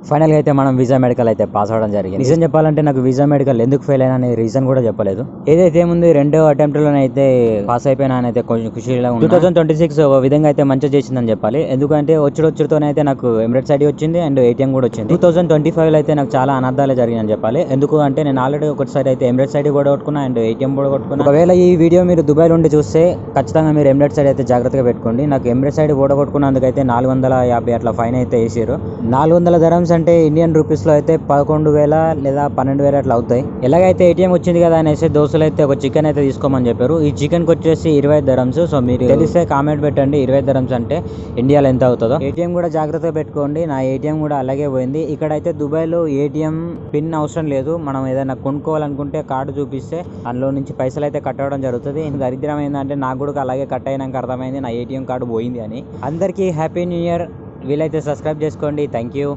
ఫైనల్గా అయితే మనం వీసా మెడికల్ అయితే పాస్ అవడం జరిగింది. నిజం చెప్పాలంటే నాకు వీసా మెడికల్ ఎందుకు ఫెయిల్ అయినా అనే రీజన్ కూడా చెప్పలేదు. ఏదైతే ఏముంది రెండో అటెంప్ట్ లోనే అయితే పాస్ అయిపోయినా అయితే కొంచెం ఖుషీగా ఉంది. 2026 ఒక విధంగా అయితే మంచిగా చేసిందని చెప్పాలి. ఎందుకంటే వచ్చుతోనే అయితే నాకు ఎమిరేట్స్ ఐడి వచ్చింది అండ్ ఏటీఎం కూడా వచ్చింది. 2025 లో అయితే నాకు చాలా అనర్థాలే జరిగిందని చెప్పాలి. ఎందుకు అంటే నేను ఆల్రెడీ ఒకసారి అయితే ఎమిరేట్స్ ఐడి కూడా కొట్టుకున్నా అండ్ ఏటీఎం కూడా కొట్టుకున్నా. ఒకవేళ ఈ వీడియో మీరు దుబాయ్ నుండి చూస్తే ఖచ్చితంగా మీరు ఎమిరేట్స్ ఐడి అయితే జాగ్రత్తగా పెట్టుకోండి. నాకు ఎమిరేట్స్ ఐడి కొట్టుకున్నందుకైతే 450 అట్లా ఫైన్ అయితే వేసారు. 400 dirhams అంటే ఇండియన్ రూపీస్ లో అయితే 11,000 లేదా 12,000 అట్లా అవుతాయి. ఎలాగైతే ఏటీఎం వచ్చింది కదా అనేసి దోస్తులు అయితే ఒక చికెన్ అయితే తీసుకోమని చెప్పారు. ఈ చికెన్ కి వచ్చేసి 25 dirhams. సో మీరు తెలిస్తే కామెంట్ పెట్టండి 25 dirhams అంటే ఇండియాలో ఎంత అవుతుందో. ఏటీఎం కూడా జాగ్రత్తగా పెట్టుకోండి. నా ఏటీఎం కూడా అలాగే పోయింది. ఇక్కడైతే దుబాయ్ లో ఏటీఎం పిన్ అవసరం లేదు. మనం ఏదైనా కొనుక్కోవాలనుకుంటే కార్డు చూపిస్తే అందులో నుంచి పైసలు అయితే కట్టడం జరుగుతుంది. దరిద్రం ఏంటంటే నాకు కూడా అలాగే కట్ అయినాక అర్థమైంది నా ఏటీఎం కార్డు పోయింది అని. అందరికీ హ్యాపీ న్యూ ఇయర్. వీలైతే సబ్స్క్రైబ్ చేసుకోండి. Thank you.